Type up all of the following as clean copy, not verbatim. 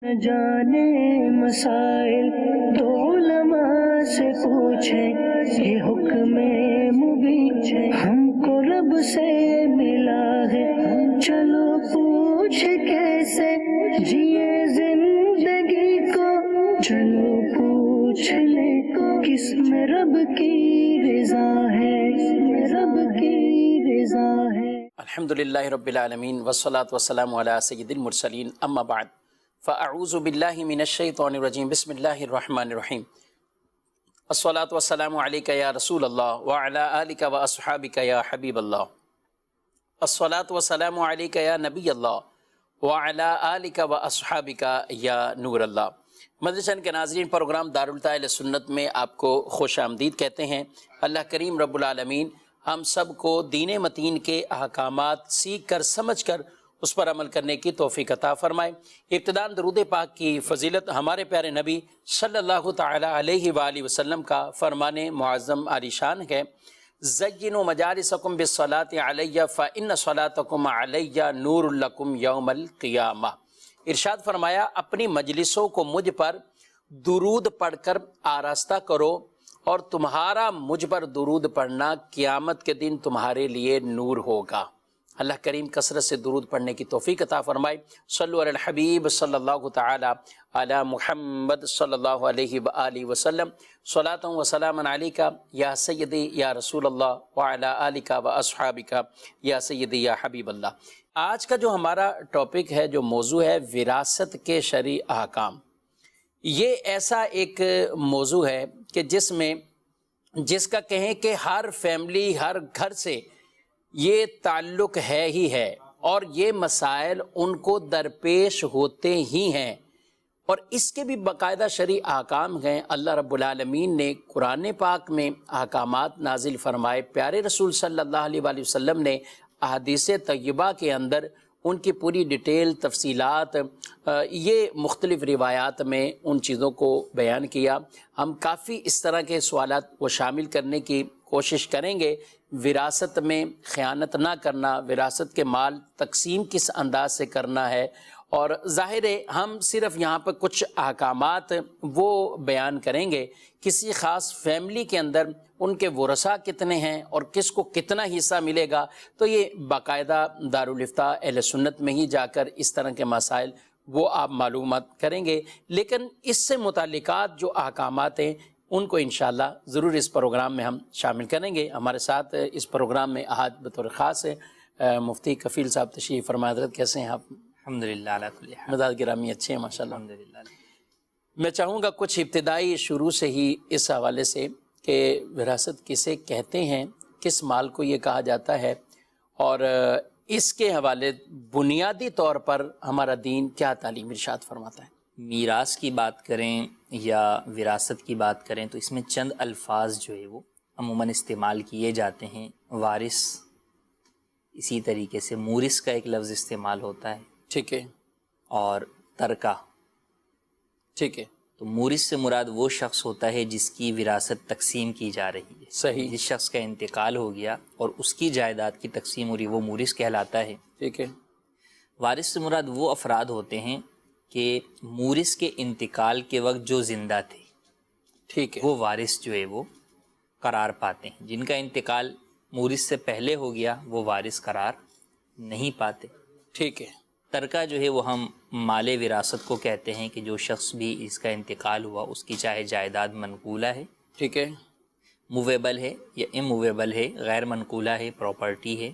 نہ جانے مسائل تو علماء سے پوچھیں، یہ حکم مبین ہم کو رب سے ملا ہے، چلو پوچھ کیسے جیے زندگی کو، چلو پوچھ لے کس میں رب کی رضا ہے، کس میں رب کی رضا ہے۔ الحمدللہ رب العالمین والصلاة والسلام علی سید المرسلین، اما بعد فاعوذ باللہ من الشیطان الرجیم، بسم اللہ الرحمن الرحیم۔ الصلاة والسلام علیک یا رسول اللہ وعلی آلک و اصحابک یا حبیب اللہ۔ الصلاة والسلام علیک یا نبی اللہ وعلی آلک و اصحابک یا نور اللہ۔ مدرسہ کے ناظرین، پروگرام دارالتاء سنت میں آپ کو خوش آمدید کہتے ہیں۔ اللہ کریم رب العالمین ہم سب کو دین متین کے احکامات سیکھ کر سمجھ کر اس پر عمل کرنے کی توفیق عطا فرمائے۔ ابتداءً درود پاک کی فضیلت ہمارے پیارے نبی صلی اللہ تعالی علیہ وآلہ وسلم کا فرمان معظم عالی شان ہے، زینوا مجالسکم بالصلاۃ علی فإن صلاتکم علی نور لکم یوم القیامہ۔ ارشاد فرمایا، اپنی مجلسوں کو مجھ پر درود پڑھ کر آراستہ کرو، اور تمہارا مجھ پر درود پڑھنا قیامت کے دن تمہارے لیے نور ہوگا۔ اللہ کریم کثرت سے درود پڑھنے کی توفیق عطا فرمائے۔ صلو علی الحبیب صلی اللہ تعالی علی محمد صلی اللہ علیہ وآلہ وسلم۔ صلاۃ و سلام علیک یا سیدی یا رسول اللہ وعلی آلک و اصحابک یا سیدی یا حبیب اللہ۔ آج کا جو ہمارا ٹاپک ہے، جو موضوع ہے، وراثت کے شرعی احکام۔ یہ ایسا ایک موضوع ہے کہ جس کا کہیں کہ ہر فیملی، ہر گھر سے یہ تعلق ہے ہی ہے، اور یہ مسائل ان کو درپیش ہوتے ہی ہیں، اور اس کے بھی باقاعدہ شرعی احکام ہیں۔ اللہ رب العالمین نے قرآن پاک میں احکامات نازل فرمائے، پیارے رسول صلی اللہ علیہ وآلہ وسلم نے احادیث طیبہ کے اندر ان کی پوری ڈیٹیل تفصیلات یہ مختلف روایات میں ان چیزوں کو بیان کیا۔ ہم کافی اس طرح کے سوالات کو شامل کرنے کی کوشش کریں گے۔ وراثت میں خیانت نہ کرنا، وراثت کے مال تقسیم کس انداز سے کرنا ہے، اور ظاہر ہے ہم صرف یہاں پر کچھ احکامات وہ بیان کریں گے۔ کسی خاص فیملی کے اندر ان کے ورثاء کتنے ہیں اور کس کو کتنا حصہ ملے گا، تو یہ باقاعدہ دارالافتاء اہل سنت میں ہی جا کر اس طرح کے مسائل وہ آپ معلومات کریں گے۔ لیکن اس سے متعلقات جو احکامات ہیں ان کو انشاءاللہ ضرور اس پروگرام میں ہم شامل کریں گے۔ ہمارے ساتھ اس پروگرام میں آج بطور خاص ہے مفتی کفیل صاحب تشریف فرما۔ حضرت کیسے ہیں آپ؟ الحمدللہ علی کل حال۔ مزاج گرامی اچھے ہیں ماشاءاللہ۔ الحمدللہ۔ میں چاہوں گا کچھ ابتدائی شروع سے ہی اس حوالے سے کہ وراثت کسے کہتے ہیں، کس مال کو یہ کہا جاتا ہے، اور اس کے حوالے بنیادی طور پر ہمارا دین کیا تعلیم ارشاد فرماتا ہے۔ میراث کی بات کریں یا وراثت کی بات کریں تو اس میں چند الفاظ جو ہے وہ عموماً استعمال کیے جاتے ہیں۔ وارث، اسی طریقے سے مورث کا ایک لفظ استعمال ہوتا ہے، ٹھیک ہے، اور ترکہ۔ ٹھیک ہے، تو مورث سے مراد وہ شخص ہوتا ہے جس کی وراثت تقسیم کی جا رہی ہے۔ صحیح، جس شخص کا انتقال ہو گیا اور اس کی جائیداد کی تقسیم ہو رہی، وہ مورث کہلاتا ہے۔ ٹھیک ہے، وارث سے مراد وہ افراد ہوتے ہیں کہ مورث کے انتقال کے وقت جو زندہ تھے، ٹھیک ہے، وہ وارث جو ہے وہ قرار پاتے ہیں۔ جن کا انتقال مورث سے پہلے ہو گیا وہ وارث قرار نہیں پاتے۔ ٹھیک ہے، ترکہ جو ہے وہ ہم مال وراثت کو کہتے ہیں کہ جو شخص بھی اس کا انتقال ہوا اس کی چاہے جائیداد منقولہ ہے، ٹھیک ہے، مویبل ہے یا امویبل ہے، غیر منقولہ ہے، پراپرٹی ہے،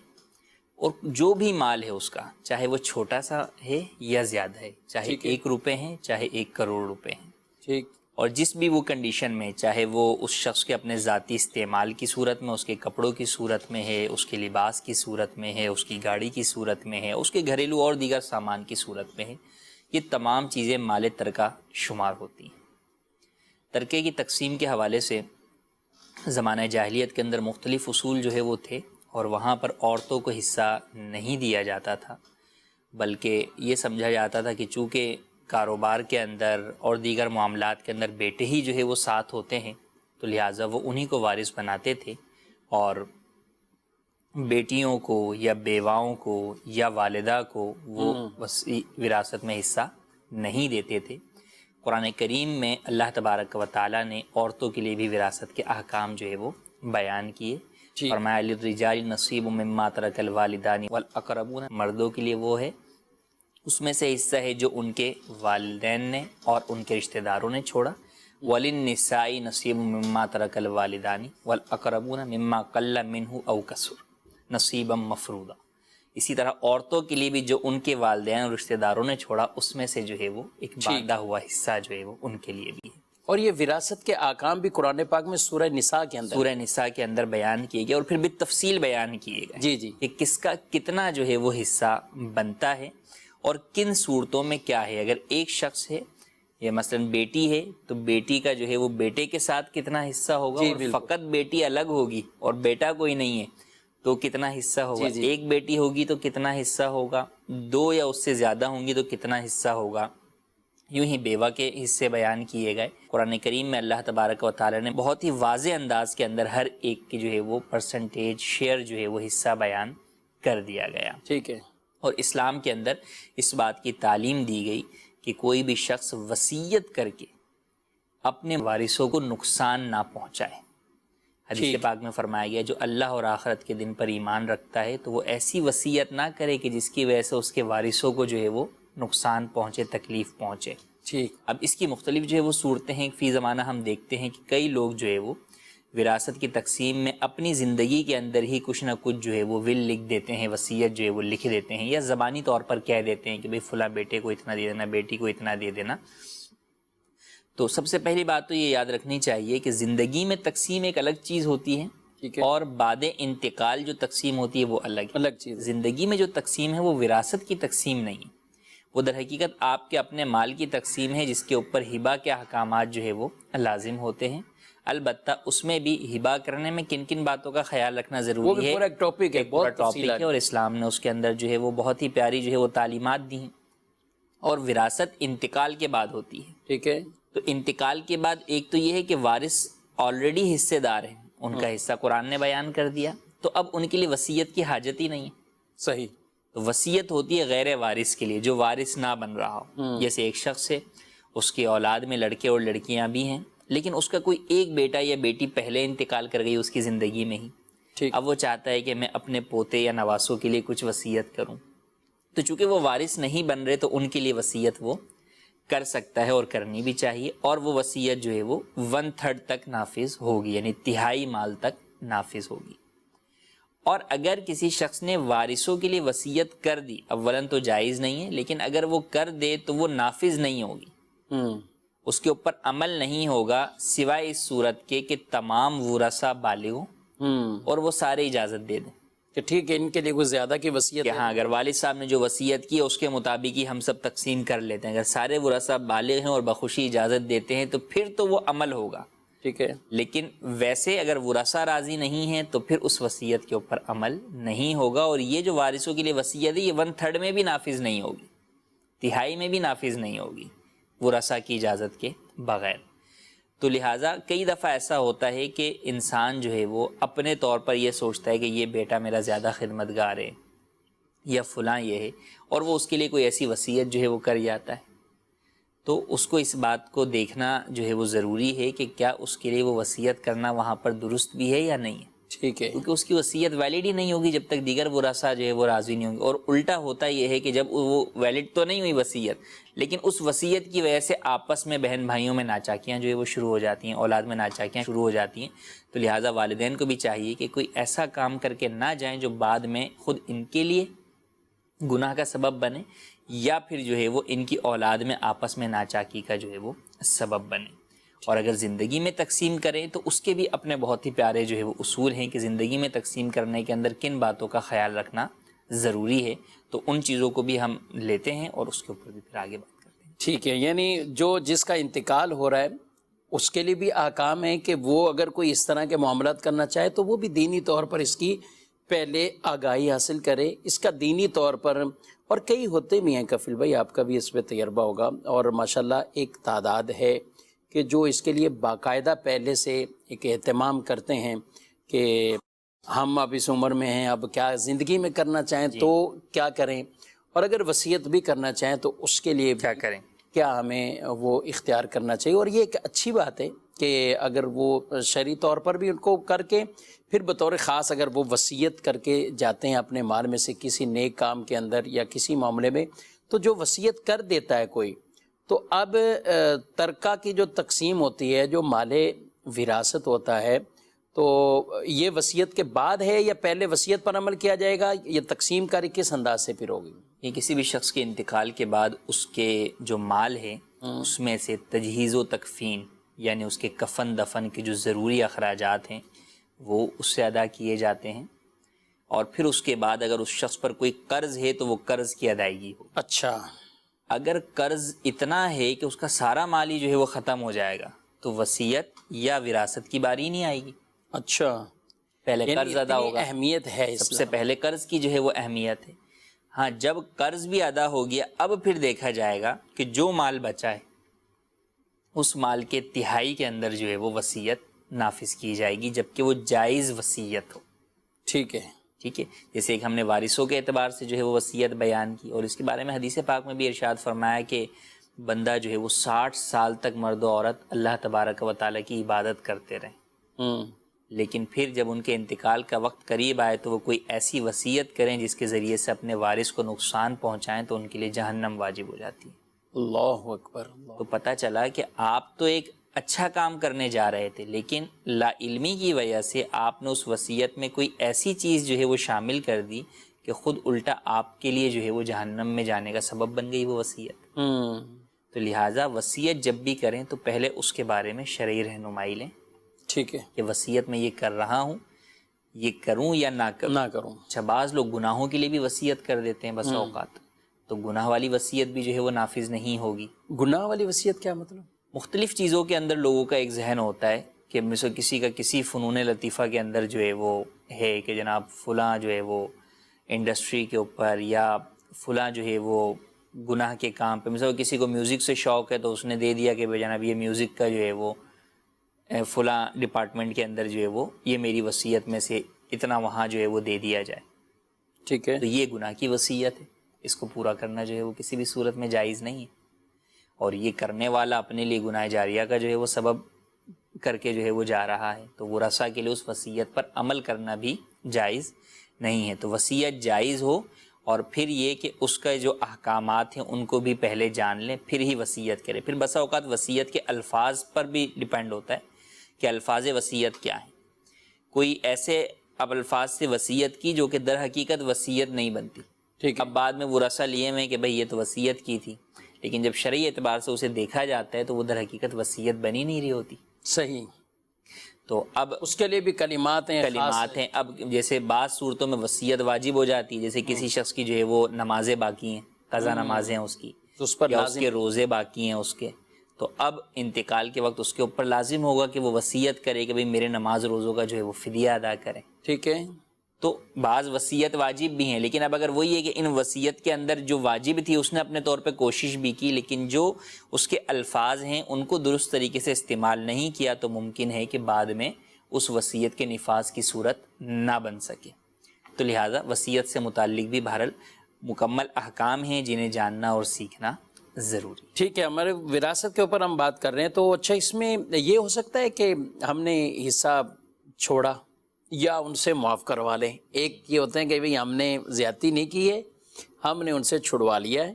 اور جو بھی مال ہے اس کا، چاہے وہ چھوٹا سا ہے یا زیادہ ہے، چاہے ٹھیک ہے، 1 روپے ہیں چاہے 1 کروڑ روپے ہیں، ٹھیک، اور جس بھی وہ کنڈیشن میں، چاہے وہ اس شخص کے اپنے ذاتی استعمال کی صورت میں، اس کے کپڑوں کی صورت میں ہے، اس کے لباس کی صورت میں ہے، اس کی گاڑی کی صورت میں ہے، اس کے گھریلو اور دیگر سامان کی صورت میں ہے، یہ تمام چیزیں مال ترکہ شمار ہوتی ہیں۔ ترکے کی تقسیم کے حوالے سے زمانہ جاہلیت کے اندر مختلف اصول جو ہے وہ تھے، اور وہاں پر عورتوں کو حصہ نہیں دیا جاتا تھا، بلکہ یہ سمجھا جاتا تھا کہ چونکہ کاروبار کے اندر اور دیگر معاملات کے اندر بیٹے ہی جو ہے وہ ساتھ ہوتے ہیں، تو لہٰذا وہ انہی کو وارث بناتے تھے، اور بیٹیوں کو یا بیواؤں کو یا والدہ کو وہ وراثت میں حصہ نہیں دیتے تھے، قرآن کریم میں اللہ تبارک و تعالیٰ نے عورتوں کے لیے بھی وراثت کے احکام جو ہے وہ بیان کیے. فرمایا للرجال نصیب مما ترک الوالدان والاقربون، مردوں کے لیے وہ ہے اس میں سے حصہ ہے جو ان کے والدین نے اور ان کے رشتہ داروں نے چھوڑا. وللنساء نصیب مما ترک الوالدان والاقربون مما قل منہ او کثر نصیبا مفروضا. اسی طرح عورتوں کے لیے بھی جو ان کے والدین اور رشتہ داروں نے چھوڑا اس میں سے جو ہے وہ ایک باندھا ہوا حصہ جو ہے وہ ان کے لیے بھی ہے. اور یہ وراثت کے احکام بھی قرآن پاک میں سورہ نساء کے اندر بیان کیے گئے اور پھر بھی تفصیل بیان کیے گئے کہ کس کا کتنا جو ہے وہ حصہ بنتا ہے اور کن صورتوں میں کیا ہے. اگر ایک شخص ہے یا مثلا بیٹی ہے تو بیٹی کا جو ہے وہ بیٹے کے ساتھ کتنا حصہ ہوگا، اور فقط بیٹی الگ ہوگی اور بیٹا کوئی نہیں ہے تو کتنا حصہ ہوگا. ایک بیٹی ہوگی تو کتنا حصہ ہوگا، دو یا اس سے زیادہ ہوں گی تو کتنا حصہ ہوگا. یوں ہی بیوہ کے حصے بیان کیے گئے. قرآن کریم میں اللہ تبارک و تعالیٰ نے بہت ہی واضح انداز کے اندر ہر ایک کی جو ہے وہ پرسنٹیج شیئر جو ہے وہ حصہ بیان کر دیا گیا. ٹھیک ہے. اور اسلام کے اندر اس بات کی تعلیم دی گئی کہ کوئی بھی شخص وصیت کر کے اپنے وارثوں کو نقصان نہ پہنچائے. حدیث پاک میں فرمایا گیا جو اللہ اور آخرت کے دن پر ایمان رکھتا ہے تو وہ ایسی وصیت نہ کرے کہ جس کی وجہ سے اس کے وارثوں کو جو ہے وہ نقصان پہنچے، تکلیف پہنچے. ٹھیک. اب اس کی مختلف جو ہے وہ صورتیں ہیں. فی زمانہ ہم دیکھتے ہیں کہ کئی لوگ جو ہے وہ وراثت کی تقسیم میں اپنی زندگی کے اندر ہی کچھ نہ کچھ جو ہے وہ ول لکھ دیتے ہیں، وصیت جو ہے وہ لکھ دیتے ہیں، یا زبانی طور پر کہہ دیتے ہیں کہ بھئی فلاں بیٹے کو اتنا دے دینا، بیٹی کو اتنا دے دینا. تو سب سے پہلی بات تو یہ یاد رکھنی چاہیے کہ زندگی میں تقسیم ایک الگ چیز ہوتی ہے اور بعد انتقال جو تقسیم ہوتی ہے وہ الگ چیز. زندگی میں جو تقسیم ہے وہ وراثت کی تقسیم نہیں، وہ در حقیقت آپ کے اپنے مال کی تقسیم ہے جس کے اوپر ہبہ کے احکامات جو ہے وہ لازم ہوتے ہیں. البتہ اس میں بھی ہبہ کرنے میں کن کن باتوں کا خیال رکھنا ضروری ہے، پورا ایک ٹاپک ہے، بہت ٹاپک ہے، اور اسلام نے اس کے اندر جو ہے وہ بہت ہی پیاری جو ہے وہ تعلیمات دی ہیں. اور وراثت انتقال کے بعد ہوتی ہے. ٹھیک ہے. تو انتقال کے بعد ایک تو یہ ہے کہ وارث آلریڈی حصے دار ہیں، ان کا حصہ قرآن نے بیان کر دیا تو اب ان کے لیے وصیت کی حاجت ہی نہیں ہے. صحیح. تو وصیت ہوتی ہے غیر وارث کے لیے جو وارث نہ بن رہا ہو. جیسے ایک شخص ہے، اس کی اولاد میں لڑکے اور لڑکیاں بھی ہیں، لیکن اس کا کوئی ایک بیٹا یا بیٹی پہلے انتقال کر گئی اس کی زندگی میں ہی. اب وہ چاہتا ہے کہ میں اپنے پوتے یا نواسوں کے لیے کچھ وصیت کروں، تو چونکہ وہ وارث نہیں بن رہے تو ان کے لیے وصیت وہ کر سکتا ہے اور کرنی بھی چاہیے. اور وہ وصیت جو ہے وہ 1/3 تک نافذ ہوگی، یعنی تہائی مال تک نافذ ہوگی. اور اگر کسی شخص نے وارثوں کے لیے وصیت کر دی، اولاً تو جائز نہیں ہے، لیکن اگر وہ کر دے تو وہ نافذ نہیں ہوگی، اس کے اوپر عمل نہیں ہوگا سوائے اس صورت کے کہ تمام ورثہ بالغ ہوں اور وہ سارے اجازت دے دیں کہ ٹھیک ہے ان کے لیے کچھ زیادہ کی وصیت کہ ہاں اگر والد صاحب نے جو وصیت کی ہے اس کے مطابق ہی ہم سب تقسیم کر لیتے ہیں. اگر سارے ورثہ بالغ ہیں اور بخوشی اجازت دیتے ہیں تو پھر تو وہ عمل ہوگا. ٹھیک ہے. لیکن ویسے اگر ورثہ راضی نہیں ہیں تو پھر اس وصیت کے اوپر عمل نہیں ہوگا. اور یہ جو وارثوں کے لیے وصیت ہے یہ 1/3 میں بھی نافذ نہیں ہوگی، تہائی میں بھی نافذ نہیں ہوگی ورثہ کی اجازت کے بغیر. تو لہٰذا کئی دفعہ ایسا ہوتا ہے کہ انسان جو ہے وہ اپنے طور پر یہ سوچتا ہے کہ یہ بیٹا میرا زیادہ خدمتگار ہے یا فلاں یہ ہے، اور وہ اس کے لیے کوئی ایسی وصیت جو ہے وہ کر جاتا ہے. تو اس کو اس بات کو دیکھنا جو ہے وہ ضروری ہے کہ کیا اس کے لیے وہ وصیت کرنا وہاں پر درست بھی ہے یا نہیں ہے. ٹھیک ہے. کیونکہ اس کی وصیت ویلڈ ہی نہیں ہوگی جب تک دیگر ورثہ جو ہے وہ راضی نہیں ہوں گے. اور الٹا ہوتا یہ ہے کہ جب وہ ویلڈ تو نہیں ہوئی وصیت، لیکن اس وصیت کی وجہ سے آپس میں بہن بھائیوں میں ناچاکیاں جو ہے وہ شروع ہو جاتی ہیں، اولاد میں ناچاکیاں شروع ہو جاتی ہیں. تو لہٰذا والدین کو بھی چاہیے کہ کوئی ایسا کام کر کے نہ جائیں جو بعد میں خود ان کے لیے گناہ کا سبب بنے یا پھر جو ہے وہ ان کی اولاد میں آپس میں ناچاکی کا جو ہے وہ سبب بنے. اور اگر زندگی میں تقسیم کریں تو اس کے بھی اپنے بہت ہی پیارے جو ہے وہ اصول ہیں کہ زندگی میں تقسیم کرنے کے اندر کن باتوں کا خیال رکھنا ضروری ہے. تو ان چیزوں کو بھی ہم لیتے ہیں اور اس کے اوپر بھی پھر آگے بات کرتے ہیں. ٹھیک ہے. یعنی جو جس کا انتقال ہو رہا ہے اس کے لیے بھی احکام ہے کہ وہ اگر کوئی اس طرح کے معاملات کرنا چاہے تو وہ بھی دینی طور پر اس کی پہلے آگاہی حاصل کرے، اس کا دینی طور پر. اور کئی ہوتے بھی ہیں کفیل بھائی، آپ کا بھی اس پہ تجربہ ہوگا، اور ماشاءاللہ ایک تعداد ہے کہ جو اس کے لیے باقاعدہ پہلے سے ایک اہتمام کرتے ہیں کہ ہم اب اس عمر میں ہیں، اب کیا زندگی میں کرنا چاہیں تو کیا کریں، اور اگر وصیت بھی کرنا چاہیں تو اس کے لیے کیا کریں. کیا ہمیں وہ اختیار کرنا چاہیے. اور یہ ایک اچھی بات ہے کہ اگر وہ شرعی طور پر بھی ان کو کر کے پھر بطور خاص اگر وہ وصیت کر کے جاتے ہیں اپنے مال میں سے کسی نیک کام کے اندر یا کسی معاملے میں، تو جو وصیت کر دیتا ہے کوئی، تو اب ترکہ کی جو تقسیم ہوتی ہے، جو مال وراثت ہوتا ہے، تو یہ وصیت کے بعد ہے یا پہلے وصیت پر عمل کیا جائے گا؟ یہ تقسیم کاری کس انداز سے پھر ہوگی؟ یہ کسی بھی شخص کے انتقال کے بعد اس کے جو مال ہے اس میں سے تجہیز و تکفین، یعنی اس کے کفن دفن کے جو ضروری اخراجات ہیں وہ اس سے ادا کیے جاتے ہیں، اور پھر اس کے بعد اگر اس شخص پر کوئی قرض ہے تو وہ قرض کی ادائیگی ہو. اچھا، اگر قرض اتنا ہے کہ اس کا سارا مال ہی جو ہے وہ ختم ہو جائے گا تو وصیت یا وراثت کی باری نہیں آئے گی. اچھا، پہلے یعنی قرض ادا اتنی ہوگا، اہمیت ہے سب سے پہلے قرض کی جو ہے وہ اہمیت ہے. ہاں، جب قرض بھی ادا ہو گیا اب پھر دیکھا جائے گا کہ جو مال بچا ہے اس مال کے تہائی کے اندر جو ہے وہ وصیت نافذ کی جائے گی، جبکہ وہ جائز وصیت ہو. ٹھیک ہے. ٹھیک ہے، جیسے ایک ہم نے وارثوں کے اعتبار سے جو ہے وہ وصیت بیان کی، اور اس کے بارے میں حدیث پاک میں بھی ارشاد فرمایا کہ بندہ جو ہے وہ 60 سال تک مرد و عورت اللہ تبارک و تعالیٰ کی عبادت کرتے رہیں، لیکن پھر جب ان کے انتقال کا وقت قریب آئے تو وہ کوئی ایسی وصیت کریں جس کے ذریعے سے اپنے وارث کو نقصان پہنچائیں تو ان کے لیے جہنم واجب ہو جاتی ہے. اللہ اکبر. اللہ. تو پتہ چلا کہ آپ تو ایک اچھا کام کرنے جا رہے تھے، لیکن لا علمی کی وجہ سے آپ نے اس وصیت میں کوئی ایسی چیز جو ہے وہ شامل کر دی کہ خود الٹا آپ کے لیے جو ہے وہ جہنم میں جانے کا سبب بن گئی وہ وصیت. تو لہٰذا وصیت جب بھی کریں تو پہلے اس کے بارے میں شرعی رہنمائی لیں. ٹھیک ہے. کہ وصیت میں یہ کر رہا ہوں، یہ کروں یا نہ کروں. اچھا، بعض لوگ گناہوں کے لیے بھی وصیت کر دیتے ہیں بس اوقات، تو گناہ والی وصیت بھی جو ہے وہ نافذ نہیں ہوگی. گناہ والی وصیت کیا مطلب؟ مختلف چیزوں کے اندر لوگوں کا ایک ذہن ہوتا ہے کہ مثل کسی کا کسی فنون لطیفہ کے اندر جو ہے وہ ہے کہ جناب فلاں جو ہے وہ انڈسٹری کے اوپر یا فلاں جو ہے وہ گناہ کے کام پہ، مثلا کسی کو میوزک سے شوق ہے تو اس نے دے دیا کہ بھائی جناب یہ میوزک کا جو ہے وہ فلاں ڈپارٹمنٹ کے اندر جو ہے وہ یہ میری وصیت میں سے اتنا وہاں جو ہے وہ دے دیا جائے. ٹھیک ہے. تو یہ گناہ کی وصیت ہے، اس کو پورا کرنا جو ہے وہ کسی بھی صورت میں جائز نہیں ہے، اور یہ کرنے والا اپنے لیے گناہ جاریہ کا جو ہے وہ سبب کر کے جو ہے وہ جا رہا ہے، تو ورثہ کے لیے اس وصیت پر عمل کرنا بھی جائز نہیں ہے. تو وصیت جائز ہو، اور پھر یہ کہ اس کا جو احکامات ہیں ان کو بھی پہلے جان لیں پھر ہی وصیت کرے. پھر بسا اوقات وصیت کے الفاظ پر بھی ڈیپینڈ ہوتا ہے کہ الفاظ وصیت کیا ہیں. کوئی ایسے اب الفاظ سے وصیت کی جو کہ در حقیقت وصیت نہیں بنتی. ٹھیک ہے. اب بعد میں ورثہ لیے میں کہ بھئی یہ تو وصیت کی تھی، لیکن جب شرعی اعتبار سے اسے دیکھا جاتا ہے تو وہ در حقیقت وصیت بنی نہیں رہی ہوتی. صحیح. تو اب اس کے لیے بھی کلمات ہیں. اب جیسے بعض صورتوں میں وصیت واجب ہو جاتی ہے، جیسے کسی شخص کی جو ہے وہ نمازیں باقی ہیں، قضا نمازیں ہیں اس کی، تو اس پر یا اس لازم کے روزے باقی ہیں اس کے، تو اب انتقال کے وقت اس کے اوپر لازم ہوگا کہ وہ وصیت کرے کہ بھئی میرے نماز روزوں کا جو ہے وہ فدیہ ادا کریں. ٹھیک ہے. تو بعض وصیت واجب بھی ہیں، لیکن اب اگر وہی ہے کہ ان وصیت کے اندر جو واجب تھی اس نے اپنے طور پہ کوشش بھی کی، لیکن جو اس کے الفاظ ہیں ان کو درست طریقے سے استعمال نہیں کیا، تو ممکن ہے کہ بعد میں اس وصیت کے نفاذ کی صورت نہ بن سکے. تو لہٰذا وصیت سے متعلق بھی بہرحال مکمل احکام ہیں جنہیں جاننا اور سیکھنا ضروری. ٹھیک ہے. ہمارے وراثت کے اوپر ہم بات کر رہے ہیں، تو اچھا اس میں یہ ہو سکتا ہے کہ ہم نے حصہ چھوڑا یا ان سے معاف کروا لیں. ایک یہ ہوتے ہیں کہ بھئی ہم نے زیادتی نہیں کی ہے، ہم نے ان سے چھڑوا لیا ہے،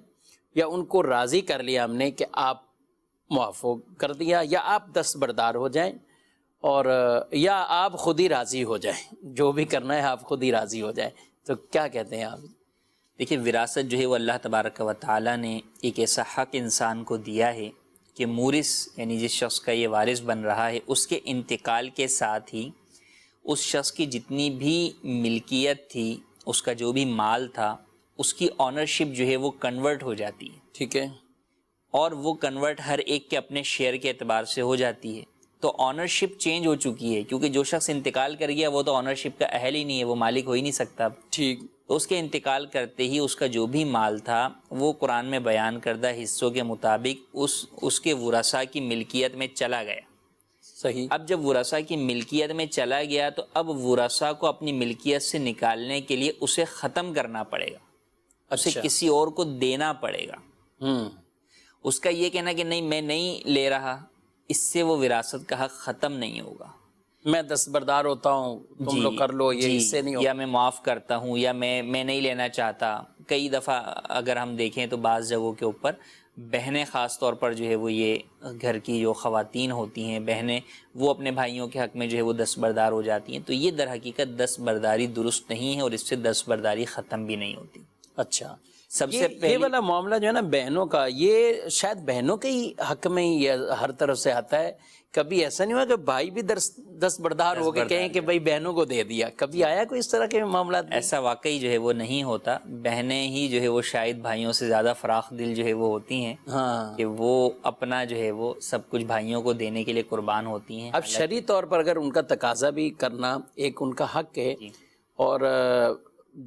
یا ان کو راضی کر لیا ہم نے کہ آپ معاف کر دیا، یا آپ دستبردار ہو جائیں، اور یا آپ خود ہی راضی ہو جائیں، جو بھی کرنا ہے آپ خود ہی راضی ہو جائیں. تو کیا کہتے ہیں آپ؟ دیکھیں، وراثت جو ہے وہ اللہ تبارک و تعالیٰ نے ایک ایسا حق انسان کو دیا ہے کہ مورث یعنی جس شخص کا یہ وارث بن رہا ہے اس کے انتقال کے ساتھ ہی اس شخص کی جتنی بھی ملکیت تھی، اس کا جو بھی مال تھا، اس کی آنرشپ جو ہے وہ کنورٹ ہو جاتی ہے. ٹھیک ہے. اور وہ کنورٹ ہر ایک کے اپنے شیئر کے اعتبار سے ہو جاتی ہے. تو آنرشپ چینج ہو چکی ہے، کیونکہ جو شخص انتقال کر گیا وہ تو آنرشپ کا اہل ہی نہیں ہے، وہ مالک ہو ہی نہیں سکتا. ٹھیک. تو اس کے انتقال کرتے ہی اس کا جو بھی مال تھا وہ قرآن میں بیان کردہ حصوں کے مطابق اس کے ورثاء کی ملکیت میں چلا گیا. صحیح. اب جب ورثاء کی ملکیت میں چلا گیا تو اب ورثاء کو اپنی ملکیت سے نکالنے کے لیے اسے ختم کرنا پڑے گا، اسے کسی اور کو دینا پڑے گا. اس کا یہ کہنا کہ نہیں میں نہیں لے رہا، اس سے وہ وراثت کا حق ختم نہیں ہوگا. میں دستبردار ہوتا ہوں، تم لوگ کر لو، یہ اس سے نہیں ہوگا. یا میں معاف کرتا ہوں، یا میں نہیں لینا چاہتا. کئی دفعہ اگر ہم دیکھیں تو بعض جگہوں کے اوپر بہنیں خاص طور پر جو ہے وہ یہ گھر کی جو خواتین ہوتی ہیں بہنیں، وہ اپنے بھائیوں کے حق میں جو ہے وہ دستبردار ہو جاتی ہیں. تو یہ در حقیقت دستبرداری درست نہیں ہے، اور اس سے دستبرداری ختم بھی نہیں ہوتی. اچھا، سب سے یہ پہلے والا معاملہ جو ہے نا بہنوں کا، یہ شاید بہنوں کے ہی حق میں ہی یہ ہر طرف سے آتا ہے. کبھی ایسا نہیں ہوا کہ بھائی بھی دستبردار ہو کے کہیں کہ بھائی بہنوں کو دے دیا؟ کبھی آیا کوئی اس طرح کے معاملات؟ ایسا واقعی جو ہے وہ نہیں ہوتا. بہنیں ہی جو ہے وہ شاید بھائیوں سے زیادہ فراخ دل جو ہے وہ ہوتی ہیں، ہاں، کہ وہ اپنا جو ہے وہ سب کچھ بھائیوں کو دینے کے لیے قربان ہوتی ہیں. اب شرعی طور پر اگر ان کا تقاضا بھی کرنا ایک ان کا حق ہے. اور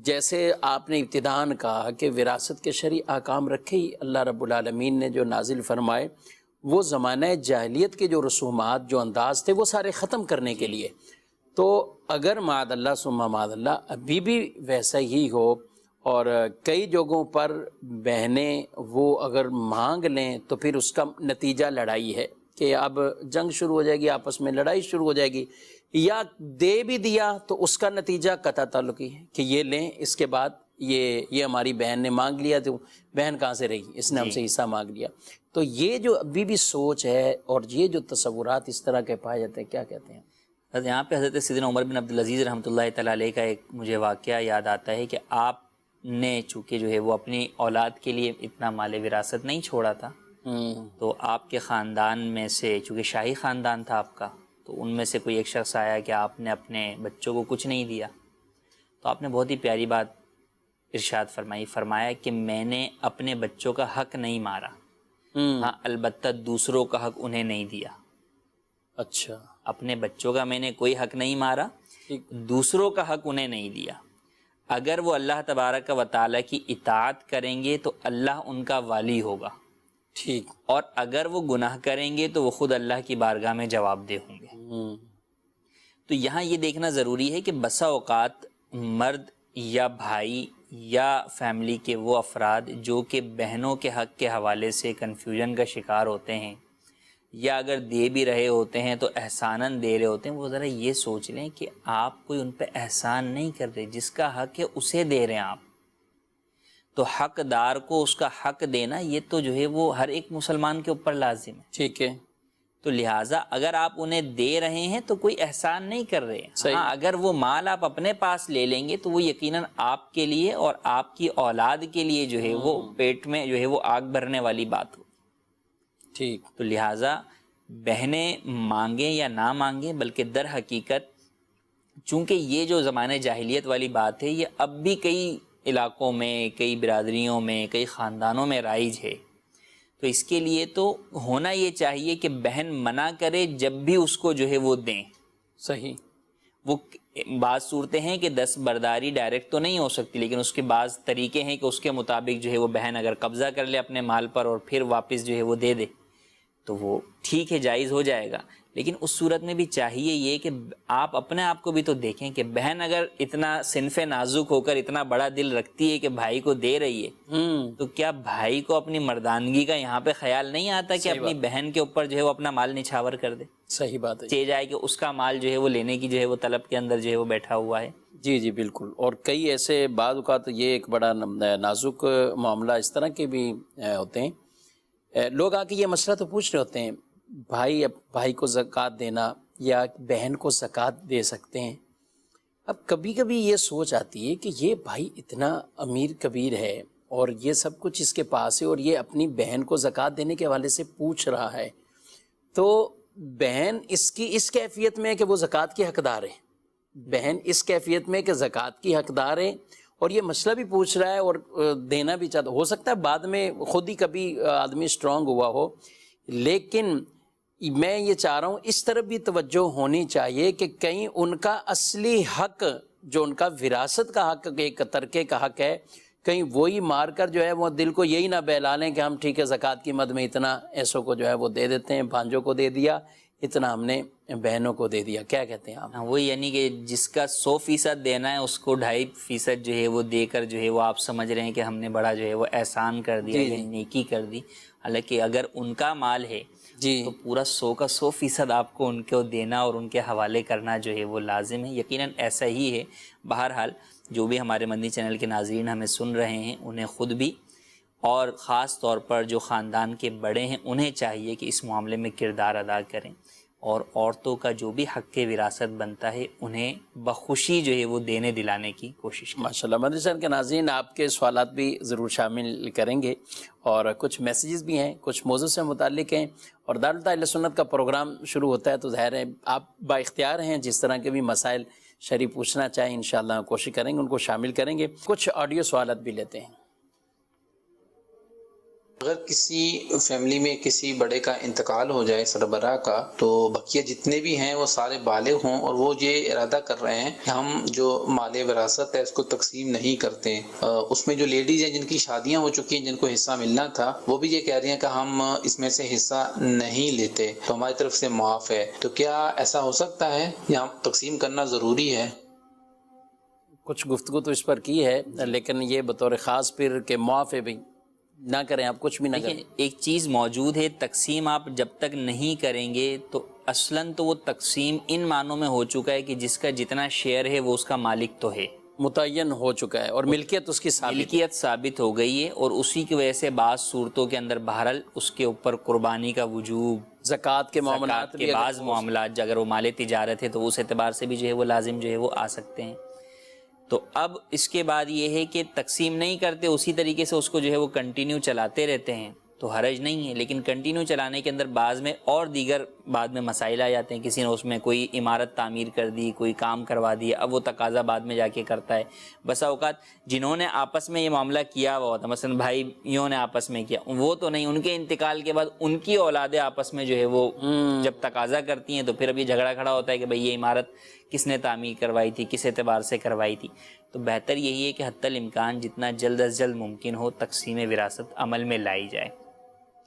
جیسے آپ نے ابتداءً کہا کہ وراثت کے شرعی احکام رکھے ہی اللہ رب العالمین نے جو نازل فرمائے، وہ زمانہ جاہلیت کے جو رسومات، جو انداز تھے، وہ سارے ختم کرنے کے لیے. تو اگر معاذ اللہ ثم معاذ اللہ ابھی بھی ویسا ہی ہو، اور کئی جگہوں پر بہنیں وہ اگر مانگ لیں تو پھر اس کا نتیجہ لڑائی ہے کہ اب جنگ شروع ہو جائے گی، آپس میں لڑائی شروع ہو جائے گی. یا دے بھی دیا تو اس کا نتیجہ قطع تعلقی ہے کہ یہ لیں، اس کے بعد یہ ہماری بہن نے مانگ لیا، تو بہن کہاں سے رہی، اس نے ہم سے حصہ مانگ لیا. تو یہ جو ابھی بھی سوچ ہے اور یہ جو تصورات اس طرح کے پائے جاتے ہیں، کیا کہتے ہیں؟ یہاں پہ حضرت سیدنا عمر بن عبدالعزیز رحمۃ اللہ تعالیٰ علیہ کا ایک مجھے واقعہ یاد آتا ہے کہ آپ نے چونکہ جو ہے وہ اپنی اولاد کے لیے اتنا مال وراثت نہیں چھوڑا تھا، تو آپ کے خاندان میں سے، چونکہ شاہی خاندان تھا آپ کا، تو ان میں سے کوئی ایک شخص آیا کہ آپ نے اپنے بچوں کو کچھ نہیں دیا. تو آپ نے بہت ہی پیاری بات ارشاد فرمایا کہ میں نے اپنے بچوں کا حق نہیں مارا، ہاں البتہ دوسروں کا حق انہیں نہیں دیا. اچھا، اپنے بچوں کا میں نے کوئی حق نہیں مارا، دوسروں کا حق انہیں نہیں دیا. اگر وہ اللہ تبارک و تعالیٰ کی اطاعت کریں گے تو اللہ ان کا والی ہوگا، ٹھیک، اور اگر وہ گناہ کریں گے تو وہ خود اللہ کی بارگاہ میں جواب دہ ہوں گے. تو یہاں یہ دیکھنا ضروری ہے کہ بسا اوقات مرد یا بھائی یا فیملی کے وہ افراد جو کہ بہنوں کے حق کے حوالے سے کنفیوژن کا شکار ہوتے ہیں، یا اگر دے بھی رہے ہوتے ہیں تو احساناً دے رہے ہوتے ہیں، وہ ذرا یہ سوچ لیں کہ آپ کوئی ان پہ احسان نہیں کر رہے، جس کا حق ہے اسے دے رہے ہیں آپ. تو حقدار کو اس کا حق دینا یہ تو جو ہے وہ ہر ایک مسلمان کے اوپر لازم ہے. ٹھیک ہے. تو لہٰذا اگر آپ انہیں دے رہے ہیں تو کوئی احسان نہیں کر رہے ہیں. ہاں اگر وہ مال آپ اپنے پاس لے لیں گے تو وہ یقیناً آپ کے لیے اور آپ کی اولاد کے لیے جو ہے وہ پیٹ میں جو ہے وہ آگ بھرنے والی بات ہو. ٹھیک. تو لہٰذا بہنیں مانگیں یا نہ مانگیں، بلکہ در حقیقت چونکہ یہ جو زمانے جاہلیت والی بات ہے یہ اب بھی کئی علاقوں میں، کئی برادریوں میں، کئی خاندانوں میں رائج ہے، تو اس کے لیے تو ہونا یہ چاہیے کہ بہن منع کرے جب بھی اس کو جو ہے وہ دیں. صحیح. وہ بعض صورتیں ہیں کہ دستبرداری ڈائریکٹ تو نہیں ہو سکتی، لیکن اس کے بعض طریقے ہیں کہ اس کے مطابق جو ہے وہ بہن اگر قبضہ کر لے اپنے مال پر اور پھر واپس جو ہے وہ دے دے تو وہ ٹھیک ہے، جائز ہو جائے گا. لیکن اس صورت میں بھی چاہیے یہ کہ آپ اپنے آپ کو بھی تو دیکھیں کہ بہن اگر اتنا صنف نازک ہو کر اتنا بڑا دل رکھتی ہے کہ بھائی کو دے رہی ہے، تو کیا بھائی کو اپنی مردانگی کا یہاں پہ خیال نہیں آتا کہ اپنی بہن کے اوپر جو ہے وہ اپنا مال نچھاور کر دے؟ صحیح بات ہے. چاہے جائے کہ اس کا مال جو ہے وہ لینے کی جو ہے وہ طلب کے اندر جو ہے وہ بیٹھا ہوا ہے. جی جی بالکل. اور کئی ایسے بعض اوقات یہ ایک بڑا نازک معاملہ اس طرح کے بھی ہوتے ہیں. لوگ آ کے یہ مسئلہ تو پوچھ رہے ہوتے ہیں، بھائی کو زکوٰۃ دینا یا بہن کو زکوٰۃ دے سکتے ہیں. اب کبھی کبھی یہ سوچ آتی ہے کہ یہ بھائی اتنا امیر کبیر ہے اور یہ سب کچھ اس کے پاس ہے اور یہ اپنی بہن کو زکوٰۃ دینے کے حوالے سے پوچھ رہا ہے، تو بہن اس کی اس کیفیت میں ہے کہ وہ زکوٰۃ کی حقدار ہے، بہن اس کیفیت میں کہ زکوٰۃ کی حقدار ہے اور یہ مسئلہ بھی پوچھ رہا ہے اور دینا بھی چاہتا. ہو سکتا ہے بعد میں خود ہی کبھی آدمی اسٹرانگ ہوا ہو، لیکن میں یہ چاہ رہا ہوں اس طرف بھی توجہ ہونی چاہیے کہ کہیں ان کا اصلی حق جو ان کا وراثت کا حق، ایک ترکے کا حق ہے، کہیں وہی مار کر جو ہے وہ دل کو یہی نہ بہلا لیں کہ ہم ٹھیک ہے زکوٰۃ کی مد میں اتنا ایسوں کو جو ہے وہ دے دیتے ہیں، بھانجوں کو دے دیا اتنا ہم نے بہنوں کو دے دیا. کیا کہتے ہیں آپ؟ وہ یعنی کہ جس کا 100% دینا ہے اس کو 2.5% جو ہے وہ دے کر جو ہے وہ آپ سمجھ رہے ہیں کہ ہم نے بڑا جو ہے وہ احسان کر دیا یا نیکی کر دی. حالانکہ اگر ان کا مال ہے تو پورا 100 کا 100% آپ کو ان کو دینا اور ان کے حوالے کرنا جو ہے وہ لازم ہے. یقیناً ایسا ہی ہے. بہرحال جو بھی ہمارے مدنی چینل کے ناظرین ہمیں سن رہے ہیں انہیں خود بھی اور خاص طور پر جو خاندان کے بڑے ہیں انہیں چاہیے کہ اس معاملے میں کردار ادا کریں اور عورتوں کا جو بھی حق وراثت بنتا ہے انہیں بخوشی جو ہے وہ دینے دلانے کی کوشش کریں. ماشاءاللہ. مدنی چینل کے ناظرین آپ کے سوالات بھی ضرور شامل کریں گے اور کچھ میسیجز بھی ہیں، کچھ موضوع سے متعلق ہیں اور دارالتاء سنت کا پروگرام شروع ہوتا ہے تو ظاہر ہے آپ با اختیار ہیں، جس طرح کے بھی مسائل شرعی پوچھنا چاہیں انشاءاللہ کوشش کریں گے ان کو شامل کریں گے. کچھ آڈیو سوالات بھی لیتے ہیں. اگر کسی فیملی میں کسی بڑے کا انتقال ہو جائے سربراہ کا، تو بقیہ جتنے بھی ہیں وہ سارے بالغ ہوں اور وہ یہ ارادہ کر رہے ہیں کہ ہم جو مال وراثت ہے اس کو تقسیم نہیں کرتے. اس میں جو لیڈیز ہیں جن کی شادیاں ہو چکی ہیں جن کو حصہ ملنا تھا وہ بھی یہ کہہ رہی ہیں کہ ہم اس میں سے حصہ نہیں لیتے تو ہماری طرف سے معاف ہے. تو کیا ایسا ہو سکتا ہے یا تقسیم کرنا ضروری ہے؟ کچھ گفتگو تو اس پر کی ہے لیکن یہ بطور خاص پھر کہ معاف ہے بھائی نہ کریں، آپ کچھ بھی نہ کریں. ایک چیز موجود ہے، تقسیم آپ جب تک نہیں کریں گے تو اصلاً تو وہ تقسیم ان معنوں میں ہو چکا ہے کہ جس کا جتنا شیئر ہے وہ اس کا مالک تو ہے، متعین ہو چکا ہے اور ملکیت اس کی ملکیت ثابت ہو گئی ہے. اور اسی کی وجہ سے بعض صورتوں کے اندر بہرحال اس کے اوپر قربانی کا وجوب، زکوٰۃ کے معاملات کے بعض معاملات اگر وہ مال تجارت ہے تو اس اعتبار سے بھی جو ہے وہ لازم جو ہے وہ آ سکتے ہیں. تو اب اس کے بعد یہ ہے کہ تقسیم نہیں کرتے، اسی طریقے سے اس کو جو ہے وہ کنٹینیو چلاتے رہتے ہیں تو حرج نہیں ہے. لیکن کنٹینیو چلانے کے اندر بعض میں اور دیگر بعد میں مسائل آ جاتے ہیں. کسی نے اس میں کوئی عمارت تعمیر کر دی، کوئی کام کروا دیا، اب وہ تقاضا بعد میں جا کے کرتا ہے. بسا اوقات جنہوں نے آپس میں یہ معاملہ کیا ہوا ہوتا، مثلا بھائیوں نے آپس میں کیا، وہ تو نہیں، ان کے انتقال کے بعد ان کی اولادیں آپس میں جو ہے وہ جب تقاضا کرتی ہیں تو پھر اب یہ جھگڑا کھڑا ہوتا ہے کہ بھئی یہ عمارت کس نے تعمیر کروائی تھی، کس اعتبار سے کروائی تھی. تو بہتر یہی ہے کہ حتی الامکان جتنا جلد از جلد ممکن ہو تقسیم وراثت عمل میں لائی جائے.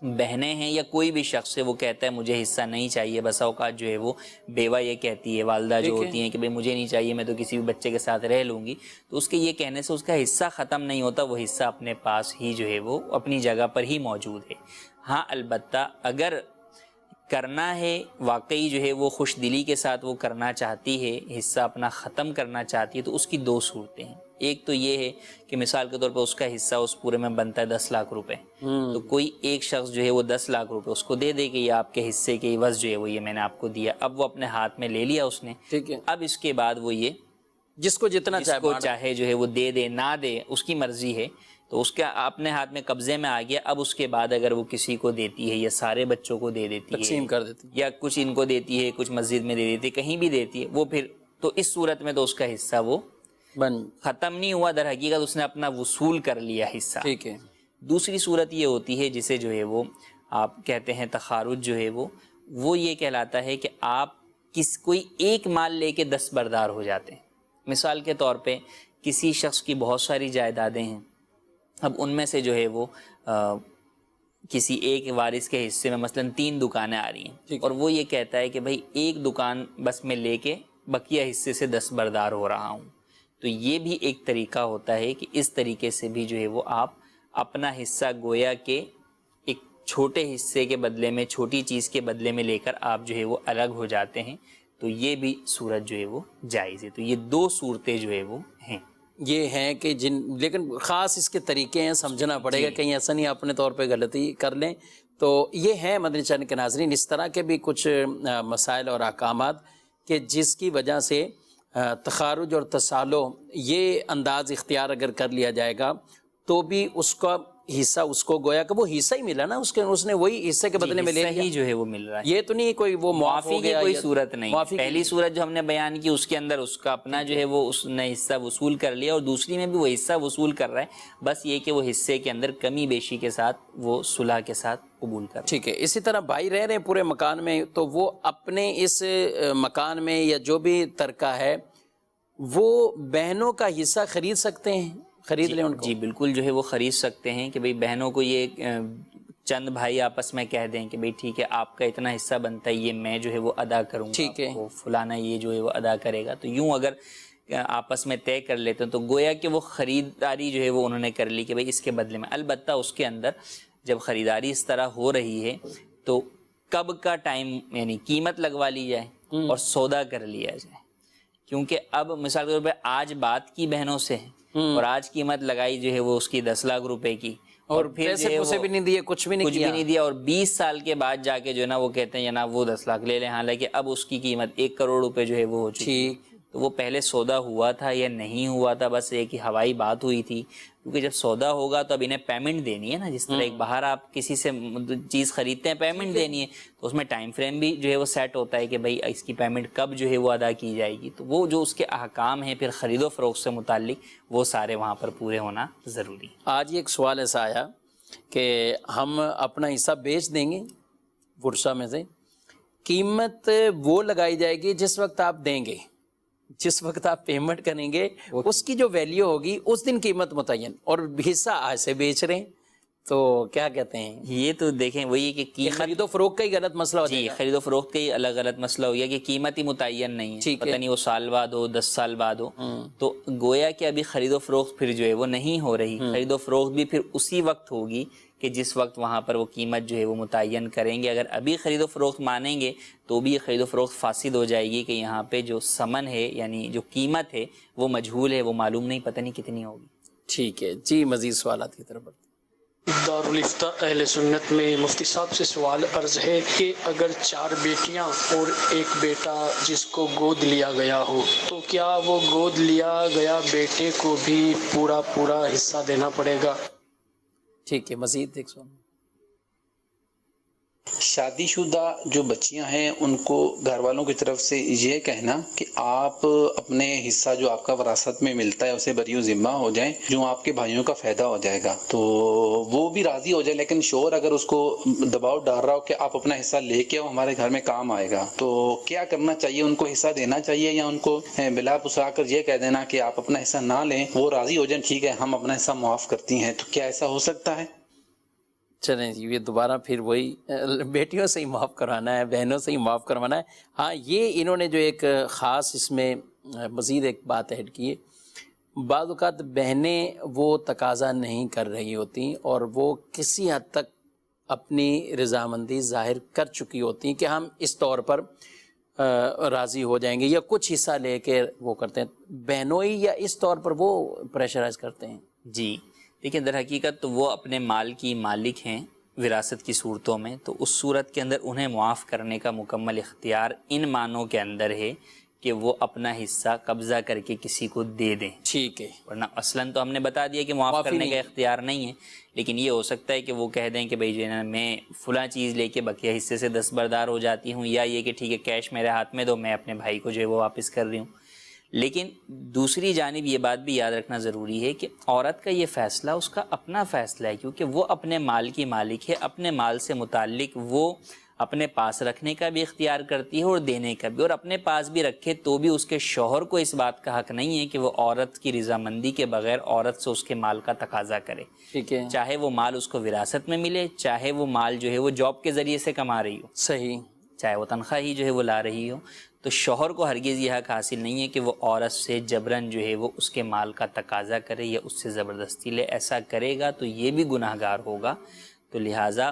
بہنیں ہیں یا کوئی بھی شخص ہے وہ کہتا ہے مجھے حصہ نہیں چاہیے، بسا اوقات جو ہے وہ بیوہ یہ کہتی ہے، والدہ جو ہوتی ہیں کہ بھئی مجھے نہیں چاہیے، میں تو کسی بھی بچے کے ساتھ رہ لوں گی، تو اس کے یہ کہنے سے اس کا حصہ ختم نہیں ہوتا، وہ حصہ اپنے پاس ہی جو ہے وہ اپنی جگہ پر ہی موجود ہے. ہاں البتہ اگر کرنا ہے واقعی جو ہے وہ خوش دلی کے ساتھ وہ کرنا چاہتی ہے، حصہ اپنا ختم کرنا چاہتی ہے، تو اس کی دو صورتیں ہیں. ایک تو یہ ہے کہ مثال کے طور پہ اس کا حصہ اس پورے میں بنتا ہے 10 لاکھ روپے، تو کوئی ایک شخص جو ہے وہ 10 لاکھ روپے اس کو دے دے کہ یہ آپ کے حصے کے عوض جو ہے وہ یہ میں نے آپ کو دیا. اب وہ اپنے ہاتھ میں لے لیا اس نے، ٹھیک ہے. اب اس کے بعد وہ یہ جس کو جتنا چاہے جو ہے وہ دے دے نہ دے اس کی مرضی ہے، تو اس کے اپنے ہاتھ میں قبضے میں آ گیا. اب اس کے بعد اگر وہ کسی کو دیتی ہے یا سارے بچوں کو دے دیتی ہے، تقسیم کر دیتی یا کچھ ان کو دیتی ہے، کچھ مسجد میں دے دیتی ہے، کہیں بھی دیتی ہے، وہ پھر تو اس صورت میں تو اس کا حصہ وہ ختم نہیں ہوا، در حقیقت اس نے اپنا وصول کر لیا حصہ. ٹھیک ہے. دوسری صورت یہ ہوتی ہے جسے جو ہے وہ آپ کہتے ہیں تخارج، جو ہے وہ یہ کہلاتا ہے کہ آپ کوئی ایک مال لے کے 10 بردار ہو جاتے ہیں. مثال کے طور پہ کسی شخص کی بہت ساری جائیدادیں ہیں، اب ان میں سے جو ہے وہ کسی ایک وارث کے حصے میں مثلا 3 دکانیں آ رہی ہیں اور وہ یہ کہتا ہے کہ بھائی ایک دکان بس میں لے کے بقیہ حصے سے 10 بردار ہو رہا ہوں. تو یہ بھی ایک طریقہ ہوتا ہے کہ اس طریقے سے بھی جو ہے وہ آپ اپنا حصہ گویا کہ ایک چھوٹے حصے کے بدلے میں، چھوٹی چیز کے بدلے میں لے کر آپ جو ہے وہ الگ ہو جاتے ہیں. تو یہ بھی صورت جو ہے وہ جائز ہے. تو یہ 2 صورتیں جو ہے وہ ہیں. یہ ہیں کہ لیکن خاص اس کے طریقے ہیں، سمجھنا پڑے گا، کہیں ایسا نہیں اپنے طور پہ غلطی کر لیں. تو یہ ہیں مدنی چینل کے ناظرین اس طرح کے بھی کچھ مسائل اور احکامات کہ جس کی وجہ سے تخارج اور تصالح یہ انداز اختیار اگر کر لیا جائے گا تو بھی اس کا حصہ اس کو گویا کہ وہ حصہ ہی ملا نا، اس نے وہی حصے کے بدلے میں لے لیا، جو ہے وہ مل رہا ہے. یہ تو نہیں کوئی وہ معافی کی کوئی صورت نہیں. پہلی صورت جو ہم نے بیان کی اس کے اندر اس کا اپنا جو ہے وہ اس نے حصہ وصول کر لیا، اور دوسری میں بھی وہ حصہ وصول کر رہا ہے، بس یہ کہ وہ حصے کے اندر کمی بیشی کے ساتھ وہ صلح کے ساتھ قبول کر. ٹھیک ہے. اسی طرح بھائی رہ رہے ہیں پورے مکان میں تو وہ اپنے اس مکان میں یا جو بھی ترکہ ہے وہ بہنوں کا حصہ خرید سکتے ہیں، خرید لیں ان کو. جی بالکل جو ہے وہ خرید سکتے ہیں کہ بھئی بہنوں کو یہ چند بھائی آپس میں کہہ دیں کہ بھئی ٹھیک ہے آپ کا اتنا حصہ بنتا ہے یہ میں جو ہے وہ ادا کروں گا، ٹھیک ہے، وہ فلانا یہ جو ہے وہ ادا کرے گا، تو یوں اگر آپس میں طے کر لیتے ہیں تو گویا کہ وہ خریداری جو ہے وہ انہوں نے کر لی کہ بھئی اس کے بدلے میں، البتہ اس کے اندر جب خریداری اس طرح ہو رہی ہے تو کب کا ٹائم یعنی قیمت لگوا لی جائے اور سودا کر لیا جائے، کیونکہ اب مثال کے طور پہ آج بات کی بہنوں سے اور آج قیمت لگائی جو ہے وہ اس کی 10 لاکھ روپے کی، اور پھر پیسے پوسے بھی نہیں دیے، کچھ بھی نہیں دیا، اور 20 سال کے بعد جا کے جو ہے نا وہ کہتے ہیں جناب وہ 10 لاکھ لے لیں، حالانکہ اب اس کی قیمت 1 کروڑ روپے جو ہے وہ ہو چکی ہے۔ تو وہ پہلے سودا ہوا تھا یا نہیں ہوا تھا، بس ایک ہی ہوائی بات ہوئی تھی، کیونکہ جب سودا ہوگا تو اب انہیں پیمنٹ دینی ہے نا، جس طرح ایک باہر آپ کسی سے چیز خریدتے ہیں پیمنٹ دینی ہے، تو اس میں ٹائم فریم بھی جو ہے وہ سیٹ ہوتا ہے کہ بھئی اس کی پیمنٹ کب جو ہے وہ ادا کی جائے گی، تو وہ جو اس کے احکام ہیں پھر خرید و فروخت سے متعلق وہ سارے وہاں پر پورے ہونا ضروری ہے۔ آج ایک سوال ایسا آیا کہ ہم اپنا حصہ بیچ دیں گے ورثہ میں سے، قیمت وہ لگائی جائے گی جس وقت آپ دیں گے، جس وقت آپ پیمنٹ کریں گے اس کی جو ویلیو ہوگی اس دن قیمت متعین، اور حصہ آج سے بیچ رہے ہیں تو کیا کہتے ہیں؟ یہ تو دیکھیں وہی کہ قیمت خرید و فروخت کا ہی غلط مسئلہ ہو جائے جی گا۔ خرید و فروخت کا ہی الگ غلط مسئلہ ہو گیا کہ قیمت ہی متعین نہیں ہے، پتہ نہیں وہ سال بعد ہو 10 سال بعد ہو، تو گویا کہ ابھی خرید و فروخت پھر جو ہے وہ نہیں ہو رہی، خرید و فروخت بھی پھر اسی وقت ہوگی کہ جس وقت وہاں پر وہ قیمت جو ہے وہ متعین کریں گے۔ اگر ابھی خرید و فروخت مانیں گے تو بھی یہ خرید و فروخت فاسد ہو جائے گی کہ یہاں پہ جو ثمن ہے یعنی جو قیمت ہے وہ مجہول ہے، وہ معلوم نہیں، پتہ نہیں کتنی ہوگی۔ ٹھیک ہے جی، مزید سوالات کی طرف بڑھتے ہیں۔ دارالفتہ اہل سنت میں مفتی صاحب سے سوال عرض ہے کہ اگر 4 بیٹیاں اور 1 بیٹا جس کو گود لیا گیا ہو تو کیا وہ گود لیا گیا بیٹے کو بھی پورا حصہ دینا پڑے گا؟ ٹھیک ہے، مزید ایک سوال۔ شادی شدہ جو بچیاں ہیں ان کو گھر والوں کی طرف سے یہ کہنا کہ آپ اپنے حصہ جو آپ کا وراثت میں ملتا ہے اسے بری و ذمہ ہو جائیں، جو آپ کے بھائیوں کا فائدہ ہو جائے گا، تو وہ بھی راضی ہو جائے، لیکن شوہر اگر اس کو دباؤ ڈال رہا ہو کہ آپ اپنا حصہ لے کے آؤ ہمارے گھر میں کام آئے گا، تو کیا کرنا چاہیے؟ ان کو حصہ دینا چاہیے یا ان کو بلا پسا کر یہ کہہ دینا کہ آپ اپنا حصہ نہ لیں، وہ راضی ہو جائیں ٹھیک ہے ہم اپنا حصہ معاف کرتی ہیں؟ تو کیا ایسا ہو سکتا ہے؟ چلیں جی، یہ دوبارہ پھر وہی بیٹیوں سے ہی معاف کروانا ہے، بہنوں سے ہی معاف کروانا ہے۔ ہاں، یہ انہوں نے جو ایک خاص اس میں مزید ایک بات ایڈ کی ہے، بعض اوقات بہنیں وہ تقاضا نہیں کر رہی ہوتی اور وہ کسی حد تک اپنی رضامندی ظاہر کر چکی ہوتی ہیں کہ ہم اس طور پر راضی ہو جائیں گے یا کچھ حصہ لے کے وہ کرتے ہیں، بہنوں ہی یا اس طور پر وہ پریشرائز کرتے ہیں؟ جی دیکھیں، در حقیقت تو وہ اپنے مال کی مالک ہیں وراثت کی صورتوں میں، تو اس صورت کے اندر انہیں معاف کرنے کا مکمل اختیار ان معنوں کے اندر ہے کہ وہ اپنا حصہ قبضہ کر کے کسی کو دے دیں، ٹھیک ہے، ورنہ اصلاً تو ہم نے بتا دیا کہ معاف کرنے کا اختیار نہیں ہے، لیکن یہ ہو سکتا ہے کہ وہ کہہ دیں کہ بھئی جو ہے نا میں فلاں چیز لے کے بقیہ حصے سے دستبردار ہو جاتی ہوں، یا یہ کہ ٹھیک ہے کیش میرے ہاتھ میں دو، میں اپنے بھائی کو جو ہے وہ واپس کر رہی ہوں۔ لیکن دوسری جانب یہ بات بھی یاد رکھنا ضروری ہے کہ عورت کا یہ فیصلہ اس کا اپنا فیصلہ ہے، کیونکہ وہ اپنے مال کی مالک ہے، اپنے مال سے متعلق وہ اپنے پاس رکھنے کا بھی اختیار کرتی ہے اور دینے کا بھی، اور اپنے پاس بھی رکھے تو بھی اس کے شوہر کو اس بات کا حق نہیں ہے کہ وہ عورت کی رضامندی کے بغیر عورت سے اس کے مال کا تقاضا کرے، ٹھیک ہے، چاہے وہ مال اس کو وراثت میں ملے، چاہے وہ مال جو ہے وہ جاب کے ذریعے سے کما رہی ہو، صحیح، چاہے وہ تنخواہ ہی جو ہے وہ لا رہی ہو، تو شوہر کو ہرگز یہ حق حاصل نہیں ہے کہ وہ عورت سے جبراً جو ہے وہ اس کے مال کا تقاضا کرے یا اس سے زبردستی لے، ایسا کرے گا تو یہ بھی گناہ گار ہوگا۔ تو لہٰذا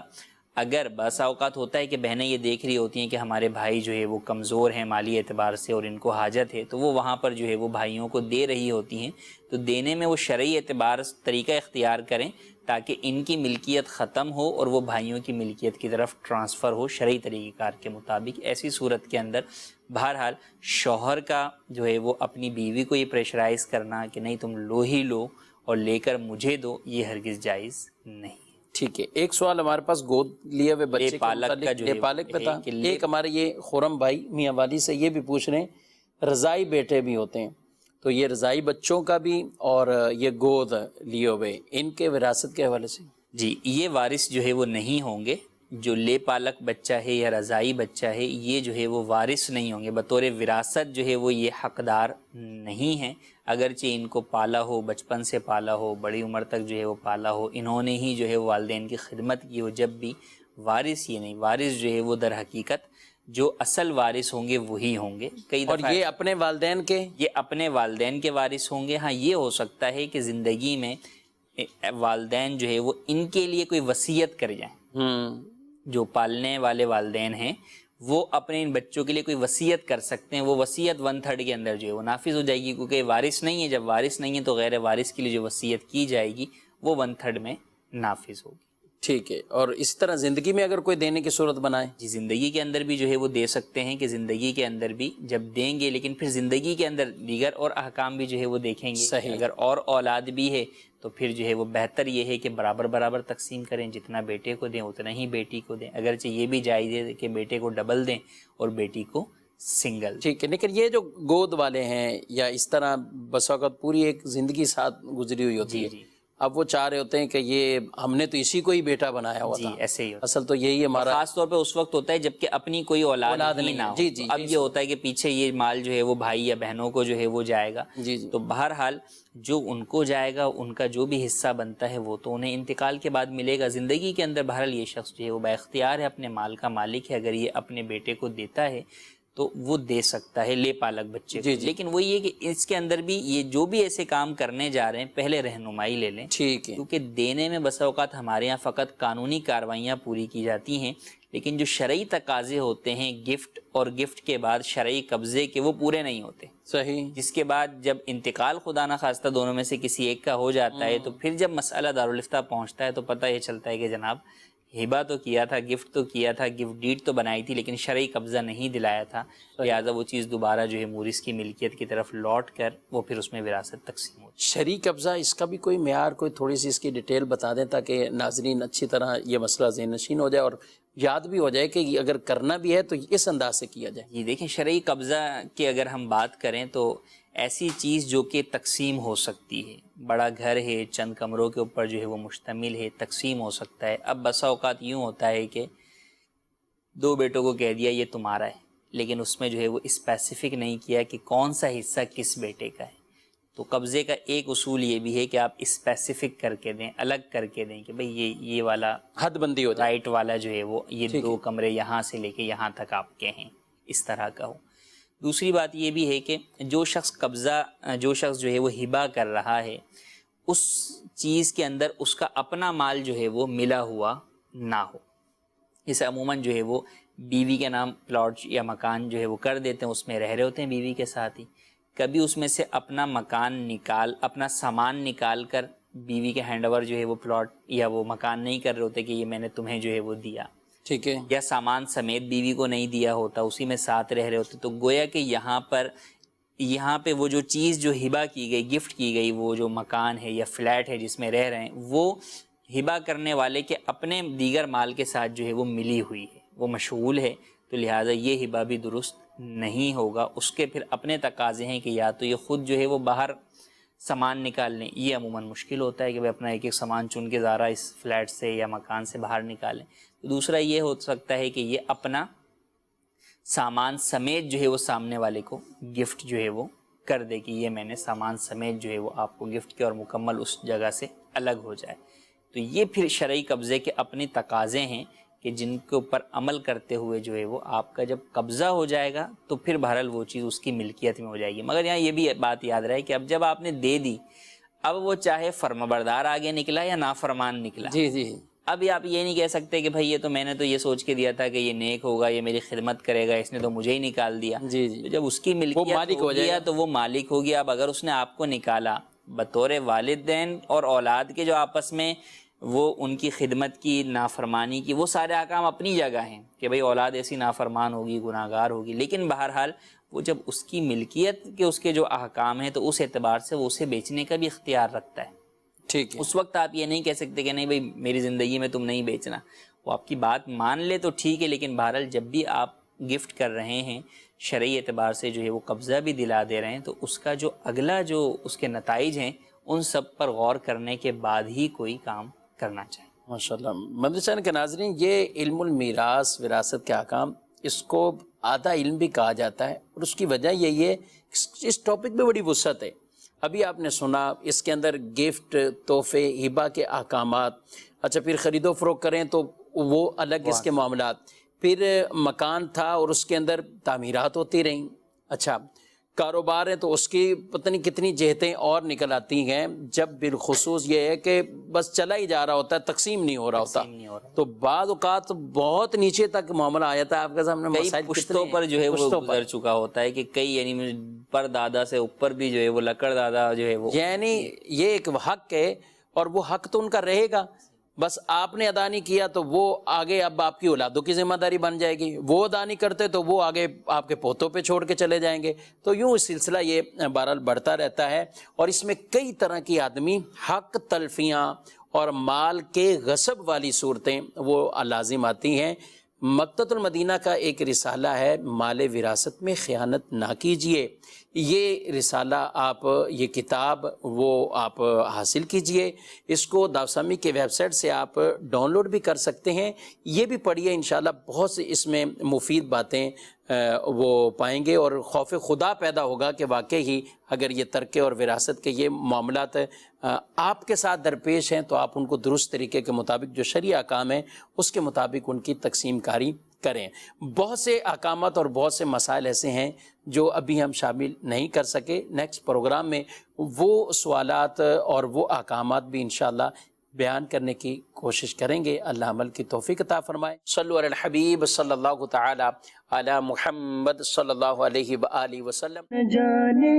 اگر بعض اوقات ہوتا ہے کہ بہنیں یہ دیکھ رہی ہوتی ہیں کہ ہمارے بھائی جو ہے وہ کمزور ہیں مالی اعتبار سے اور ان کو حاجت ہے، تو وہ وہاں پر جو ہے وہ بھائیوں کو دے رہی ہوتی ہیں، تو دینے میں وہ شرعی اعتبار طریقہ اختیار کریں تاکہ ان کی ملکیت ختم ہو اور وہ بھائیوں کی ملکیت کی طرف ٹرانسفر ہو شرعی طریقہ کار کے مطابق۔ ایسی صورت کے اندر بہرحال شوہر کا جو ہے وہ اپنی بیوی کو یہ پریشرائز کرنا کہ نہیں تم لو ہی لو اور لے کر مجھے دو، یہ ہرگز جائز نہیں۔ ٹھیک ہے، ایک سوال ہمارے پاس گود لیے ہوئے بچے پالک کا جو ہے پالک پہ تھا، ایک ہمارے یہ خرم بھائی میاں والی سے یہ بھی پوچھ رہے ہیں، رضائی بیٹے بھی ہوتے ہیں، تو یہ رضائی بچوں کا بھی اور یہ گود لیے ہوئے ان کے وراثت کے حوالے سے؟ جی، یہ وارث جو ہے وہ نہیں ہوں گے، جو لے پالک بچہ ہے یا رضائی بچہ ہے یہ جو ہے وہ وارث نہیں ہوں گے، بطور وراثت جو ہے وہ یہ حقدار نہیں ہیں، اگرچہ ان کو پالا ہو، بچپن سے پالا ہو، بڑی عمر تک جو ہے وہ پالا ہو، انہوں نے ہی جو ہے والدین کی خدمت کی ہو، جب بھی وارث یہ نہیں، وارث جو ہے وہ در حقیقت جو اصل وارث ہوں گے وہی ہوں گے۔ کئی اور دفعہ یہ اپنے والدین کے یہ اپنے والدین کے وارث ہوں گے۔ ہاں یہ ہو سکتا ہے کہ زندگی میں والدین جو ہے وہ ان کے لیے کوئی وصیت کر جائیں، جو پالنے والے والدین ہیں وہ اپنے ان بچوں کے لیے کوئی وصیت کر سکتے ہیں، وہ وصیت 1/3 کے اندر جو ہے وہ نافذ ہو جائے گی، کیونکہ وارث نہیں ہے، جب وارث نہیں ہے تو غیر وارث کے لیے جو وصیت کی جائے گی وہ 1/3 میں نافذ ہوگی۔ ٹھیک ہے، اور اس طرح زندگی میں اگر کوئی دینے کی صورت بنائے، جی زندگی کے اندر بھی جو ہے وہ دے سکتے ہیں، کہ زندگی کے اندر بھی جب دیں گے لیکن پھر زندگی کے اندر دیگر اور احکام بھی جو ہے وہ دیکھیں گے۔ صحیح۔ اگر اور اولاد بھی ہے تو پھر جو ہے وہ بہتر یہ ہے کہ برابر برابر تقسیم کریں، جتنا بیٹے کو دیں اتنا ہی بیٹی کو دیں، اگرچہ یہ بھی جائز ہے کہ بیٹے کو ڈبل دیں اور بیٹی کو سنگل۔ ٹھیک ہے، لیکن یہ جو گود والے ہیں یا اس طرح بس وقت پوری ایک زندگی ساتھ گزری ہوئی ہوتی ہے، جی اب وہ چاہ رہے ہوتے ہیں کہ یہ ہم نے تو اسی کو ہی بیٹا بنایا ہوا جی تھا، ایسے ہی ہوتا ہے۔ اصل تو یہی ہمارا، خاص طور پہ اس وقت ہوتا ہے جبکہ اپنی کوئی اولاد ہی نہیں نہ ہے۔ ہو، جی جی، اب یہ ہوتا ہے کہ پیچھے یہ مال جو ہے وہ بھائی یا بہنوں کو جو ہے وہ جائے گا۔ جی جی، تو بہرحال جو ان کو جائے گا ان کا جو بھی حصہ بنتا ہے وہ تو انہیں انتقال کے بعد ملے گا۔ زندگی کے اندر بہرحال یہ شخص جو ہے وہ بااختیار ہے، اپنے مال کا مالک ہے، اگر یہ اپنے بیٹے کو دیتا ہے تو وہ دے سکتا ہے لے پالک بچے کو۔ جی جی، لیکن وہ یہ کہ اس کے اندر بھی یہ جو بھی ایسے کام کرنے جا رہے ہیں پہلے رہنمائی لے لیں، ٹھیک ہے، کیونکہ دینے میں بسا اوقات ہمارے یہاں فقط قانونی کارروائیاں پوری کی جاتی ہیں، لیکن جو شرعی تقاضے ہوتے ہیں گفٹ اور گفٹ کے بعد شرعی قبضے کے وہ پورے نہیں ہوتے، صحیح، جس کے بعد جب انتقال خدا نہ خواستہ دونوں میں سے کسی ایک کا ہو جاتا ہے تو پھر جب مسئلہ دارالفتہ پہنچتا ہے تو پتہ یہ چلتا ہے کہ جناب ہبہ تو کیا تھا، گفٹ تو کیا تھا، گفٹ ڈیڈ تو بنائی تھی لیکن شرعی قبضہ نہیں دلایا تھا، لہٰذا وہ چیز دوبارہ جو ہے مورث کی ملکیت کی طرف لوٹ کر وہ پھر اس میں وراثت تقسیم ہوتی ہے۔ شرعی قبضہ اس کا بھی کوئی معیار، کوئی تھوڑی سی اس کی ڈیٹیل بتا دیں تاکہ ناظرین اچھی طرح یہ مسئلہ ذہن نشین ہو جائے اور یاد بھی ہو جائے کہ اگر کرنا بھی ہے تو اس انداز سے کیا جائے۔ یہ دیکھیں شرعی قبضہ کی اگر ہم بات کریں تو ایسی چیز جو کہ تقسیم ہو سکتی ہے، بڑا گھر ہے، چند کمروں کے اوپر جو ہے وہ مشتمل ہے، تقسیم ہو سکتا ہے۔ اب بسا اوقات یوں ہوتا ہے کہ 2 بیٹوں کو کہہ دیا یہ تمہارا ہے، لیکن اس میں جو ہے وہ اسپیسیفک نہیں کیا کہ کون سا حصہ کس بیٹے کا ہے۔ تو قبضے کا ایک اصول یہ بھی ہے کہ آپ اسپیسیفک کر کے دیں، الگ کر کے دیں کہ بھئی یہ والا حد بندی ہو جائے، رائٹ والا جو ہے وہ یہ 2 کمرے یہاں سے لے کے یہاں تک آپ کے ہیں، اس طرح کا ہو۔ دوسری بات یہ بھی ہے کہ جو شخص جو ہے وہ ہبہ کر رہا ہے اس چیز کے اندر اس کا اپنا مال جو ہے وہ ملا ہوا نہ ہو۔ اسے عموماً جو ہے وہ بیوی کے نام پلاٹ یا مکان جو ہے وہ کر دیتے ہیں، اس میں رہ رہے ہوتے ہیں بیوی کے ساتھ ہی، کبھی اس میں سے اپنا سامان نکال کر بیوی کے ہینڈ اوور جو ہے وہ پلاٹ یا وہ مکان نہیں کر رہے ہوتے کہ یہ میں نے تمہیں جو ہے وہ دیا، ٹھیک ہے، یا سامان سمیت بیوی کو نہیں دیا ہوتا، اسی میں ساتھ رہ رہے ہوتے، تو گویا کہ یہاں پہ وہ جو چیز جو ہبہ کی گئی، گفٹ کی گئی، وہ جو مکان ہے یا فلیٹ ہے جس میں رہ رہے ہیں، وہ ہبہ کرنے والے کے اپنے دیگر مال کے ساتھ جو ہے وہ ملی ہوئی ہے، وہ مشغول ہے، تو لہٰذا یہ ہبہ بھی درست نہیں ہوگا۔ اس کے پھر اپنے تقاضے ہیں کہ یا تو یہ خود جو ہے وہ باہر سامان نکال لیں، یہ عموماً مشکل ہوتا ہے کہ وہ اپنا ایک ایک سامان چن کے ذرا اس فلیٹ سے یا مکان سے باہر نکالیں۔ دوسرا یہ ہو سکتا ہے کہ یہ اپنا سامان سمیت جو ہے وہ سامنے والے کو گفٹ جو ہے وہ کر دے کہ یہ میں نے سامان سمیت جو ہے وہ آپ کو گفٹ کیا اور مکمل اس جگہ سے الگ ہو جائے۔ تو یہ پھر شرعی قبضے کے اپنے تقاضے ہیں کہ جن کے اوپر عمل کرتے ہوئے جو ہے وہ آپ کا جب قبضہ ہو جائے گا تو پھر بہرحال وہ چیز اس کی ملکیت میں ہو جائے گی۔ مگر یہاں یہ بھی بات یاد رہے کہ اب جب آپ نے دے دی، اب وہ چاہے فرمانبردار آگے نکلا یا نافرمان نکلا، جی جی، اب آپ یہ نہیں کہہ سکتے کہ بھائی یہ تو میں نے تو یہ سوچ کے دیا تھا کہ یہ نیک ہوگا، یہ میری خدمت کرے گا، اس نے تو مجھے ہی نکال دیا۔ جی جی، تو جب اس کی ملکیت ہو گیا تو وہ مالک ہو گیا۔ اب اگر اس نے آپ کو نکالا بطور والدین اور اولاد کے جو آپس میں وہ ان کی خدمت کی، نافرمانی کی، وہ سارے احکام اپنی جگہ ہیں کہ بھئی اولاد ایسی نافرمان ہوگی، گناہ گار ہوگی، لیکن بہرحال وہ جب اس کی ملکیت کے اس کے جو احکام ہیں تو اس اعتبار سے وہ اسے بیچنے کا بھی اختیار رکھتا ہے۔ ٹھیک ہے، اس وقت آپ یہ نہیں کہہ سکتے کہ نہیں بھئی میری زندگی میں تم نہیں بیچنا، وہ آپ کی بات مان لے تو ٹھیک ہے، لیکن بہرحال جب بھی آپ گفٹ کر رہے ہیں شرعی اعتبار سے جو ہے وہ قبضہ بھی دلا دے رہے ہیں تو اس کا جو اگلا جو اس کے نتائج ہیں ان سب پر غور کرنے کے بعد ہی کوئی کام کرنا چاہیے۔ ماشاءاللہ۔ مدرسہ کے ناظرین، یہ علم المیراث، وراثت کے احکام، اس کو آدھا علم بھی کہا جاتا ہے، اور اس کی وجہ یہی ہے اس ٹاپک میں بڑی وسعت ہے۔ ابھی آپ نے سنا اس کے اندر گفٹ، تحفے، ہبہ کے احکامات، اچھا پھر خرید و فروخت کریں تو وہ الگ اس کے معاملات، پھر مکان تھا اور اس کے اندر تعمیرات ہوتی رہیں، اچھا کاروبار ہے تو اس کی پتہ نہیں کتنی جہتیں اور نکل آتی ہیں، جب بالخصوص یہ ہے کہ بس چلا ہی جا رہا ہوتا ہے، تقسیم نہیں ہو رہا ہوتا، تو بعض اوقات بہت نیچے تک معاملہ آیا تھا آپ کے سامنے، مسائل پشتوں پر جو ہے وہ گزر چکا ہوتا ہے کہ کئی یعنی پر دادا سے اوپر بھی جو ہے وہ لکڑ دادا جو ہے وہ، یعنی یہ ایک حق ہے اور وہ حق تو ان کا رہے گا، بس آپ نے ادا نہیں کیا تو وہ آگے اب آپ کی اولادوں کی ذمہ داری بن جائے گی، وہ ادا نہیں کرتے تو وہ آگے آپ کے پوتوں پہ چھوڑ کے چلے جائیں گے، تو یوں سلسلہ یہ بہرحال بڑھتا رہتا ہے، اور اس میں کئی طرح کی آدمی حق تلفیاں اور مال کے غصب والی صورتیں وہ لازم آتی ہیں۔ مکتبۃ المدینہ کا ایک رسالہ ہے مال وراثت میں خیانت نہ کیجیے، یہ رسالہ آپ، یہ کتاب وہ آپ حاصل کیجئے، اس کو دعوسامی کے ویب سائٹ سے آپ ڈاؤن لوڈ بھی کر سکتے ہیں، یہ بھی پڑھیے، انشاءاللہ بہت سی اس میں مفید باتیں وہ پائیں گے، اور خوف خدا پیدا ہوگا کہ واقعی ہی اگر یہ ترکے اور وراثت کے یہ معاملات آپ کے ساتھ درپیش ہیں تو آپ ان کو درست طریقے کے مطابق جو شرعی احکام ہیں اس کے مطابق ان کی تقسیم کاری کریں۔ بہت سے احکامات اور بہت سے مسائل ایسے ہیں جو ابھی ہم شامل نہیں کر سکے، نیکسٹ پروگرام میں وہ سوالات اور وہ احکامات بھی انشاءاللہ بیان کرنے کی کوشش کریں گے۔ اللہ عمل کی توفیق عطا فرمائے۔ صلو علی الحبیب صلی اللہ تعالی علی محمد صلی اللہ علیہ وآلہ وسلم۔ نہ جانے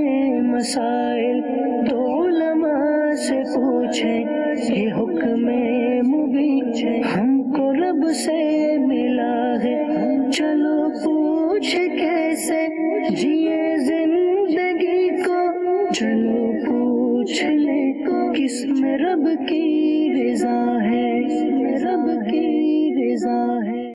مسائل تو علماء سے پوچھیں، یہ حکم مبین ہم کو رب سے ملا ہے، چلو پوچھ کیسے جیے